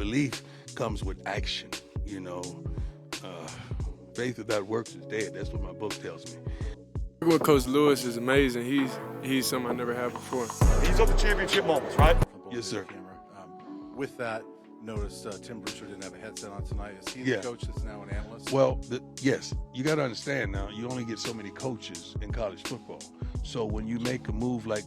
belief comes with action, you know. Faith without works is dead. That's what my book tells me. With Coach Lewis is amazing. He's something I never had before. These are the championship moments, right? Yes, sir. With that, notice Tim Brewster didn't have a headset on tonight. Is he the coach that's now an analyst? Well, yes. You got to understand now, you only get so many coaches in college football. So when you make a move like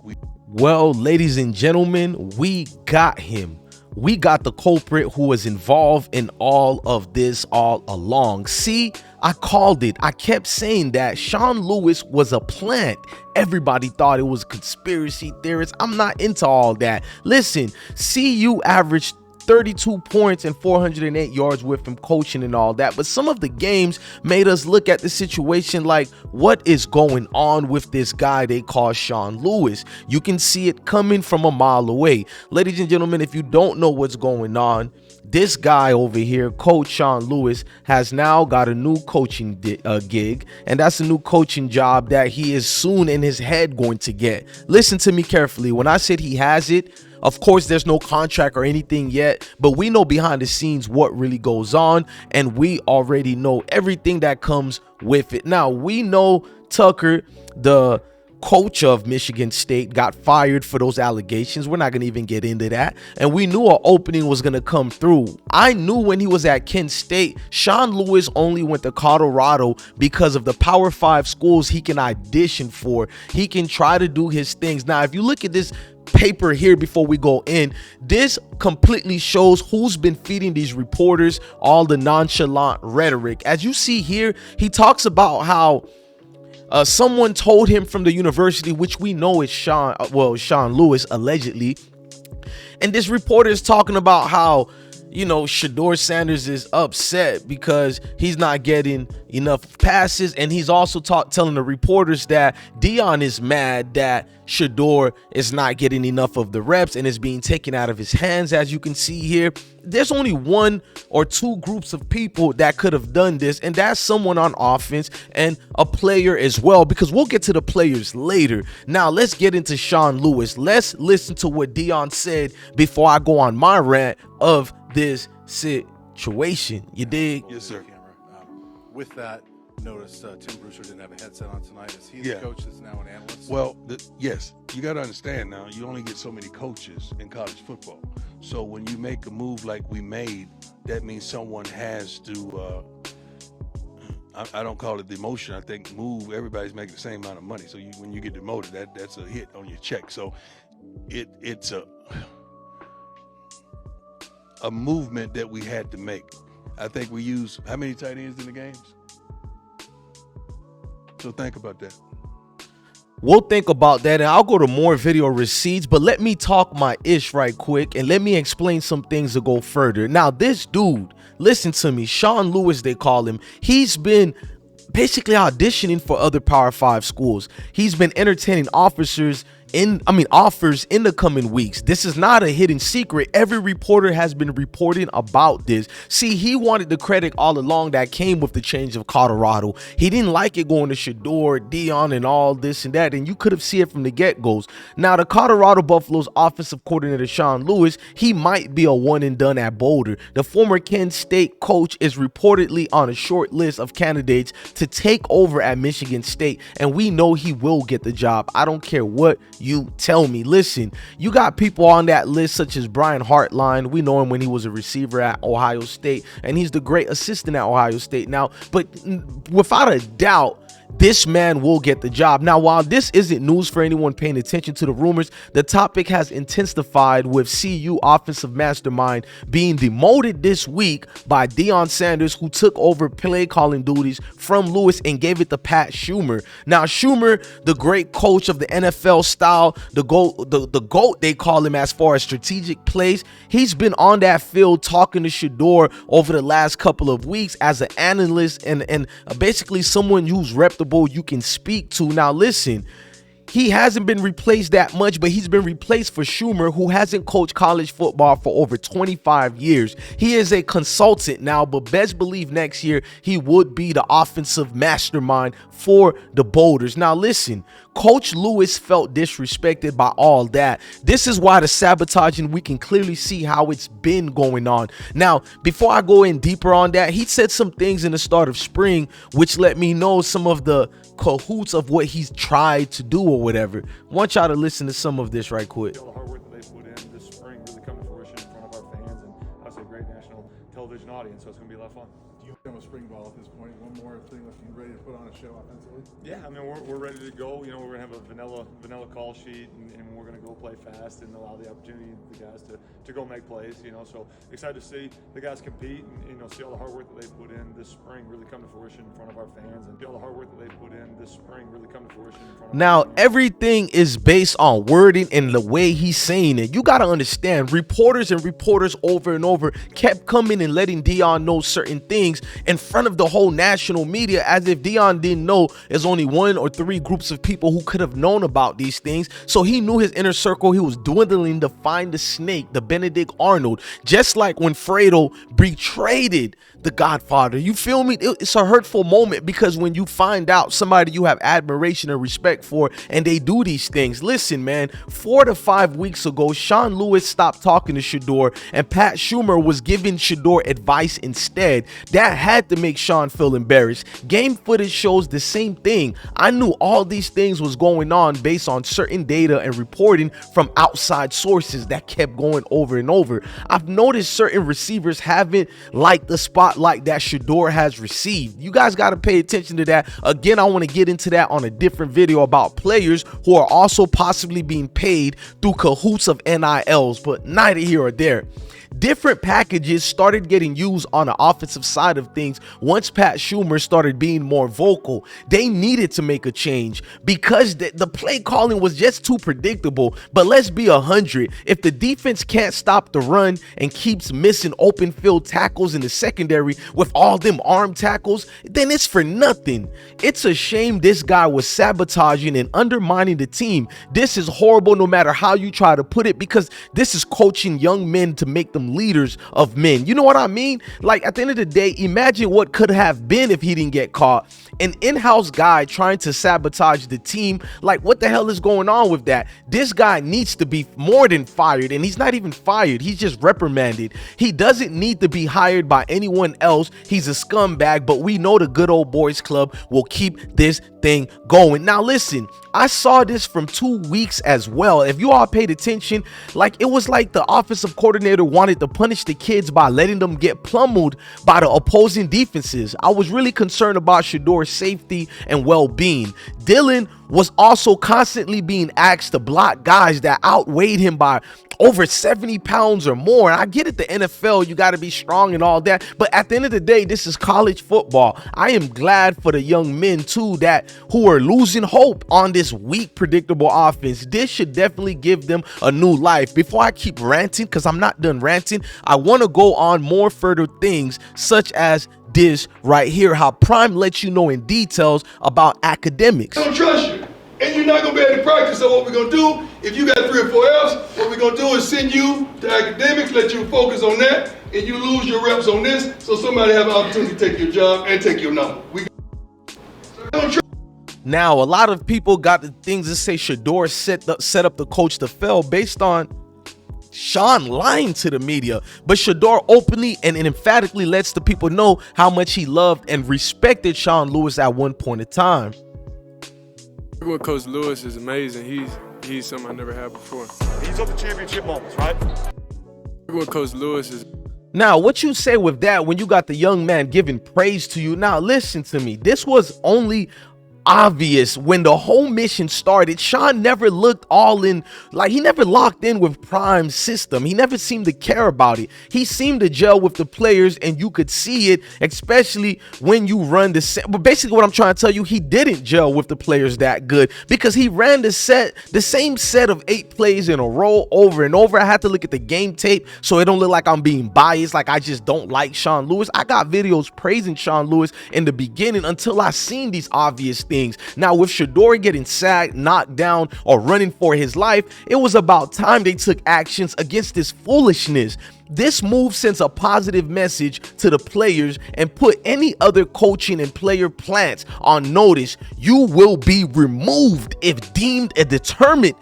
Well, ladies and gentlemen, we got him. We got the culprit who was involved in all of this all along. See, I called it. I kept saying that Sean Lewis was a plant. Everybody thought it was conspiracy theorists. I'm not into all that. Listen, CU averaged 32 points and 408 yards with him coaching and all that. But some of the games made us look at the situation like, what is going on with this guy they call Sean Lewis? You can see it coming from a mile away. Ladies and gentlemen, if you don't know what's going on, this guy over here, Coach Sean Lewis, has now got a new coaching gig, and that's a new coaching job that he is soon in his head going to get. Listen to me carefully. When I said he has it, of course, there's no contract or anything yet, but we know behind the scenes what really goes on, and we already know everything that comes with it. Now, we know Tucker, the coach of Michigan State, got fired for those allegations. We're not going to even get into that. And we knew an opening was going to come through. I knew when he was at Kent State, Sean Lewis only went to Colorado because of the Power 5 schools he can audition for. He can try to do his things. Now, if you look at this paper here before we go in, this completely shows who's been feeding these reporters all the nonchalant rhetoric. As you see here, he talks about how someone told him from the university, which we know is Sean Lewis, allegedly. And this reporter is talking about how, you know, Shedeur Sanders is upset because he's not getting enough passes. And he's also telling the reporters that Deion is mad that Shedeur is not getting enough of the reps and is being taken out of his hands. As you can see here, there's only one or two groups of people that could have done this, and that's someone on offense and a player as well, because we'll get to the players later. Now, let's get into Sean Lewis. Let's listen to what Deion said before I go on my rant of this situation. You dig? Yes, sir. With that, notice Tim Brewster didn't have a headset on tonight. Is he the coach that's now an analyst? Well, yes. You got to understand now, you only get so many coaches in college football. So when you make a move like we made, that means someone has to, I don't call it demotion. I think move, everybody's making the same amount of money. So when you get demoted, that's a hit on your check. So it's a movement that we had to make. I think we use, how many tight ends in the games? So think about that. We'll think about that, and I'll go to more video receipts, but let me talk my ish right quick, and let me explain some things to go further. Now, this dude, listen to me, Sean Lewis, they call him. He's been basically auditioning for other Power 5 schools. He's been entertaining offers in the coming weeks. This is not a hidden secret. Every reporter has been reporting about this. See, he wanted the credit all along that came with the change of Colorado. He didn't like it going to Shedeur, Deion, and all this and that, and you could have seen it from the get-goes. Now, the Colorado Buffaloes offensive coordinator Sean Lewis, he might be a one and done at Boulder. The former Kent State coach is reportedly on a short list of candidates to take over at Michigan State, and we know he will get the job. I don't care what you tell me. Listen, you got people on that list such as Brian Hartline. We know him when he was a receiver at Ohio State, and he's the great assistant at Ohio State now. But without a doubt, this man will get the job. Now, while this isn't news for anyone paying attention to the rumors, the topic has intensified with CU offensive mastermind being demoted this week by Deion Sanders, who took over play calling duties from Lewis and gave it to Pat Shurmur. Now, Schumer, the great coach of the NFL style, the GOAT they call him as far as strategic plays, he's been on that field talking to Shedeur over the last couple of weeks as an analyst and basically someone who's reputable you can speak to. Now listen, he hasn't been replaced that much, but he's been replaced for Schumer, who hasn't coached college football for over 25 years. He is a consultant now, but best believe next year he would be the offensive mastermind for the Boulders. Now listen, Coach Lewis felt disrespected by all that. This is why the sabotaging, we can clearly see how it's been going on. Now, before I go in deeper on that, he said some things in the start of spring which let me know some of the cahoots of what he's tried to do or whatever. I want y'all to listen to some of this right quick. All the hard work that they put in this spring really come to fruition in front of our fans and obviously a great national television audience, so it's going to be a lot of fun. Do you become a spring ball at this point? One more thing left, you ready to put on a show offensively? Yeah, I mean, we're ready to go. You know, we're going to have a vanilla call sheet, and we're going to go play fast and allow the opportunity the guys to go make plays, you know. So excited to see the guys compete and, you know, see all the hard work that they put in this spring really come to fruition in front of our fans, and see all the hard work that they put in this spring really come to fruition in front of Now, our fans. everything is based on wording and the way he's saying it. You got to understand, reporters over and over kept coming and letting Deion know certain things in front of the whole national media, as if Deion didn't know there's only 1 or 3 groups of people who could have known about these things. So he knew his inner circle. He was dwindling to find the snake, the Benedict Arnold, just like when Fredo betrayed the Godfather. You feel me? It's a hurtful moment, because when you find out somebody you have admiration and respect for and they do these things. Listen, man, 4 to 5 weeks ago, Sean Lewis stopped talking to Shador and Pat Shurmur was giving Shador advice instead. That had to make Sean feel embarrassed. Game footage shows the same thing. I knew all these things was going on based on certain data and reporting from outside sources that kept going over and over. I've noticed certain receivers haven't liked the spotlight that Shador has received. You guys got to pay attention to that. Again, I want to get into that on a different video about players who are also possibly being paid through cahoots of NILs, but neither here or there. Different packages started getting used on the offensive side of things once Pat Shurmur started being more vocal. They needed to make a change because the play calling was just too predictable. But let's be 100. If the defense can't stop the run and keeps missing open field tackles in the secondary with all them arm tackles, then it's for nothing. It's a shame this guy was sabotaging and undermining the team. This is horrible no matter how you try to put it, because this is coaching young men to make them leaders of men. You know what I mean? Like, at the end of the day, imagine what could have been if he didn't get caught. An in-house guy trying to sabotage the team. Like, what the hell is going on with that? This guy needs to be more than fired, and he's not even fired. He's just reprimanded. He doesn't need to be hired by anyone else. He's a scumbag, but we know the good old boys club will keep this thing going. Now listen, I saw this from 2 weeks as well. If you all paid attention, like, it was like the offensive coordinator wanted to punish the kids by letting them get pummeled by the opposing defenses. I was really concerned about Shador's safety and well-being. Dylan was also constantly being asked to block guys that outweighed him by over 70 pounds or more. And I get it, the NFL, you got to be strong and all that, but at the end of the day, this is college football. I am glad for the young men too who are losing hope on this weak, predictable offense. This should definitely give them a new life. Before I keep ranting, because I'm not done ranting, I want to go on more further things such as this right here, how Prime lets you know in details about academics. I don't trust you, and you're not gonna be able to practice. So what we're gonna do, if you got 3 or 4 F's, what we're gonna do is send you to academics, let you focus on that, and you lose your reps on this, so somebody have an opportunity to take your job and take your number. Now, a lot of people got the things to say Shador set up the coach to fail based on Sean lying to the media, but Shador openly and emphatically lets the people know how much he loved and respected Sean Lewis at one point in time. With Coach Lewis is amazing. He's something I never had before. These are the championship moments, right? With Coach Lewis is. Now, what you say with that when you got the young man giving praise to you? Now, listen to me. This was only obvious when the whole mission started. Sean never looked all in, like, he never locked in with Prime's system. He never seemed to care about it. He seemed to gel with the players, and you could see it, especially when you run the set. But basically what I'm trying to tell you, he didn't gel with the players that good because he ran the same set of 8 plays in a row over and over. I had to look at the game tape so it don't look like I'm being biased, like I just don't like Sean Lewis. I got videos praising Sean Lewis in the beginning until I seen these obvious things. Now, with Shador getting sacked, knocked down, or running for his life, it was about time they took actions against this foolishness. This move sends a positive message to the players and put any other coaching and player plants on notice. You will be removed if deemed a deterrent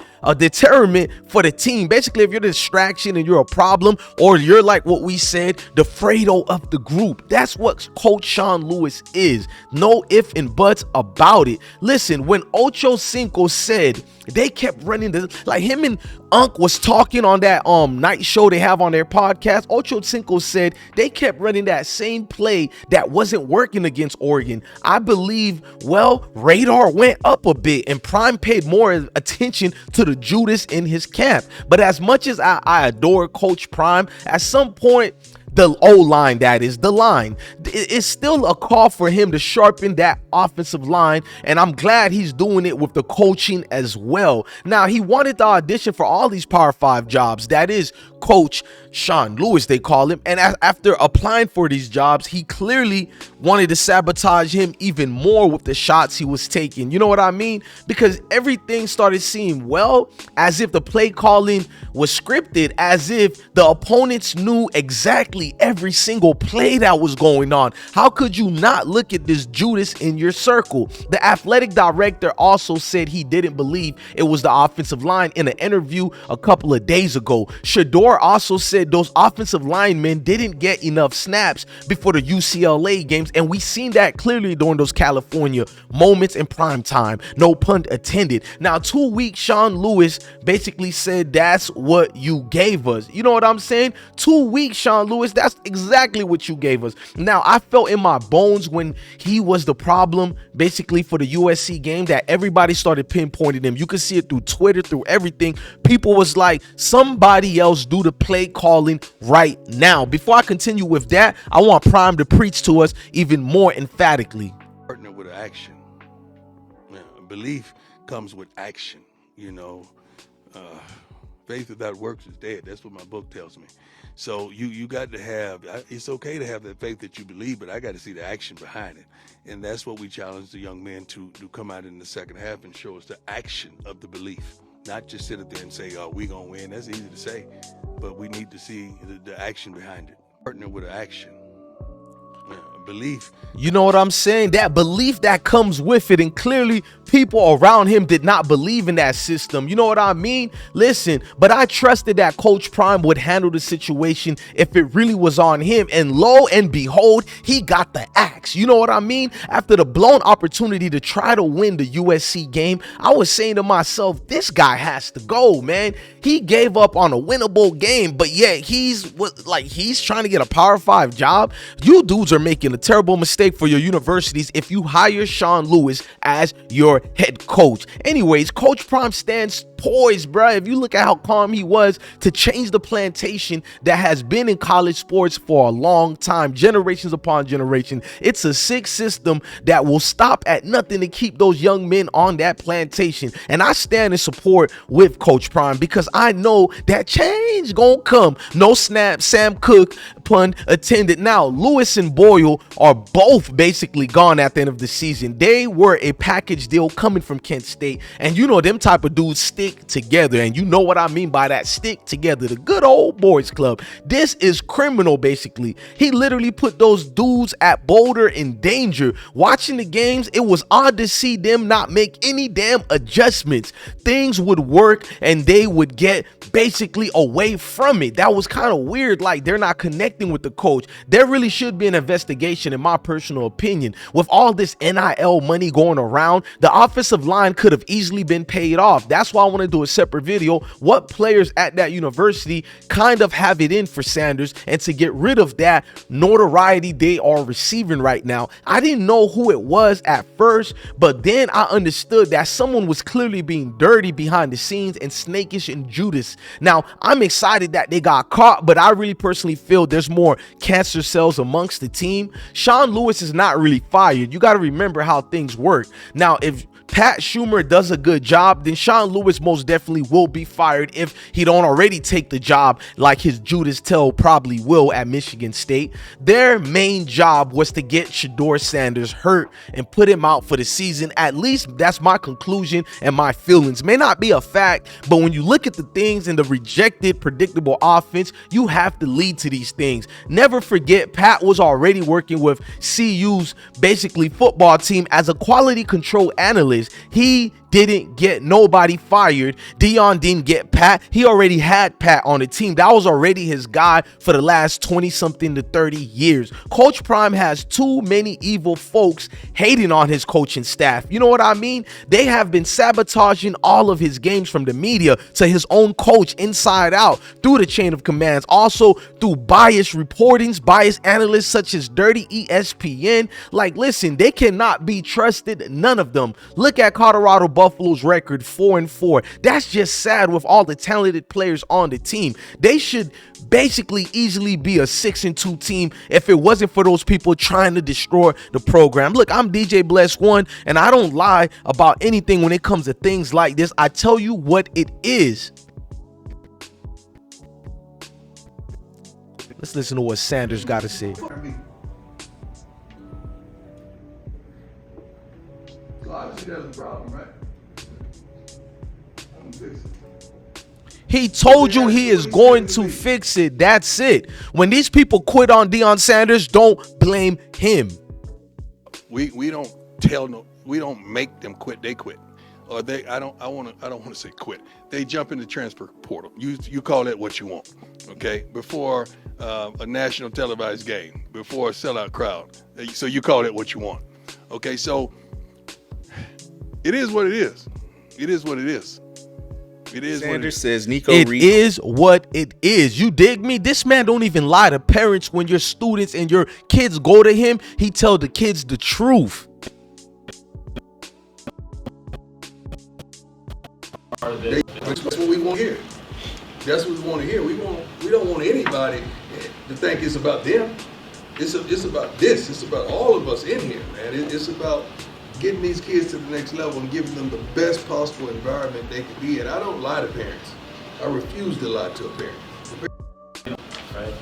for the team. Basically, if you're a distraction and you're a problem, or you're like what we said, the Fredo of the group. That's what Coach Sean Lewis is. No ifs and buts about it. Listen, when Ocho Cinco said they kept running like him and Unc was talking on that night show they have on their podcast, Ocho Cinco said they kept running that same play that wasn't working against Oregon. I believe, well, radar went up a bit and Prime paid more attention to the Judas in his camp. But as much as I adore Coach Prime, at some point, the O-line, that is the line, it's still a call for him to sharpen that offensive line, and I'm glad he's doing it with the coaching as well. Now, he wanted to audition for all these Power 5 jobs, that is Coach Sean Lewis, they call him, and after applying for these jobs, he clearly wanted to sabotage him even more with the shots he was taking. You know what I mean? Because everything started seeming, well, as if the play calling was scripted, as if the opponents knew exactly every single play that was going on. How could you not look at this Judas in your circle? The athletic director also said he didn't believe it was the offensive line in an interview a couple of days ago. Shador also said those offensive linemen didn't get enough snaps before the UCLA games, and we seen that clearly during those California moments in prime time. No pun intended. Now, 2 weeks, Sean Lewis basically said that's what you gave us. You know what I'm saying? 2 weeks, Sean Lewis, that's exactly what you gave us. Now, I felt in my bones when he was the problem basically for the USC game that everybody started pinpointing him. You could see it through Twitter, through everything. People was like, somebody else do the play calling right now. Before I continue with that, I want Prime to preach to us even more emphatically. Partner with action. Yeah, belief comes with action. You know, faith without works is dead. That's what my book tells me. So you got to have, it's okay to have that faith that you believe, but I got to see the action behind it. And that's what we challenge the young men to come out in the second half and show us the action of the belief. Not just sit up there and say, oh, we going to win. That's easy to say, but we need to see the action behind it. Partner with action. Yeah, belief. You know what I'm saying? That belief that comes with it, and clearly people around him did not believe in that system. You know what I mean? Listen, but I trusted that Coach Prime would handle the situation if it really was on him, and lo and behold, he got the axe. You know what I mean? After the blown opportunity to try to win the USC game, I was saying to myself, this guy has to go, man. He gave up on a winnable game, but yet he's trying to get a Power 5 job. You dudes are making a terrible mistake for your universities if you hire Sean Lewis as your head coach. Anyways, Coach Prime stands poised, bro. If you look at how calm he was to change the plantation that has been in college sports for a long time, generations upon generation. It's a sick system that will stop at nothing to keep those young men on that plantation. And I stand in support with Coach Prime because I know that change gonna come. No snap, Sam Cook, pun intended. Now, Lewis and Boyle are both basically gone at the end of the season. They were a package deal coming from Kent State, and you know them type of dudes stick together, and you know what I mean by that, stick together. The good old boys club. This is criminal. Basically, he literally put those dudes at Boulder in danger. Watching the games, it was odd to see them not make any damn adjustments. Things would work and they would get basically away from it. That was kind of weird. Like, they're not connecting with the coach. There really should be an investigation, in my personal opinion. With all this NIL money going around, the offensive line could have easily been paid off. That's why I want to do a separate video. What players at that university kind of have it in for Sanders, and to get rid of that notoriety they are receiving right now. I didn't know who it was at first, but then I understood that someone was clearly being dirty behind the scenes and snakish and Judas. Now, I'm excited that they got caught, but I really personally feel there's more cancer cells amongst the team. Sean Lewis is not really fired. You got to remember how things work. Now, if Pat Shurmur does a good job, then Sean Lewis most definitely will be fired if he don't already take the job like his Judas Tell probably will at Michigan State. Their main job was to get Shedeur Sanders hurt and put him out for the season. At least that's my conclusion and my feelings. May not be a fact, but when you look at the things in the rejected, predictable offense, you have to lead to these things. Never forget, Pat was already working with CU's basically football team as a quality control analyst. He didn't get nobody fired. Deion didn't get Pat. He already had Pat on the team. That was already his guy for the last 20 something to 30 years. Coach Prime has too many evil folks hating on his coaching staff. You know what I mean? They have been sabotaging all of his games, from the media to his own coach inside out, through the chain of commands, also through biased reportings, biased analysts such as Dirty ESPN. Like, listen, they cannot be trusted, none of them. Look at Colorado Buffalo's record, 4-4. That's just sad with all the talented players on the team. They should basically easily be a 6-2 team if it wasn't for those people trying to destroy the program. Look, I'm DJ Bless One, and I don't lie about anything when it comes to things like this. I tell you what it is. Let's listen to what Sanders got to say. He told you he is going to fix it. That's it. When these people quit on Deion Sanders, don't blame him. We don't tell no, we don't make them quit. They quit, or I don't want to say quit. They jump in the transfer portal. You call that what you want, okay? Before a national televised game, before a sellout crowd, so you call that what you want, okay? So it is what it is. It is what it is. It is. Sanders says Nico. It is what it is. You dig me? This man don't even lie to parents. When your students and your kids go to him, he tell the kids the truth. That's what we want to hear. That's what we want to hear. We don't want anybody to think it's about them. It's about this. It's about all of us in here, man. It's about getting these kids to the next level and giving them the best possible environment they can be in. I don't lie to parents. I refuse to lie to a parent.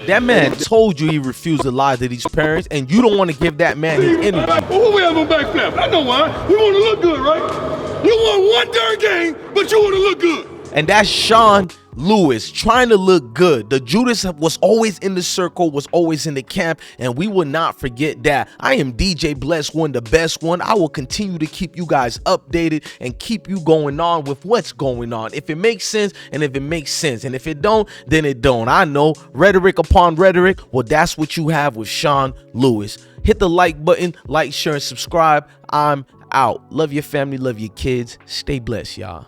That man told you he refused to lie to these parents, and you don't want to give that man his energy. Well, we have a back flap. I know why. We want to look good, right? You won one darn game, but you want to look good. And that's Sean Lewis trying to look good. The Judas was always in the circle, was always in the camp, and we will not forget that. I am DJ Bless One, the best one. I will continue to keep you guys updated and keep you going on with what's going on. If it makes sense, and if it makes sense, and if it don't, then it don't. I know, rhetoric upon rhetoric. Well, that's what you have with Sean Lewis. Hit the like button, like, share, and subscribe. I'm out. Love your family, love your kids. Stay blessed, y'all.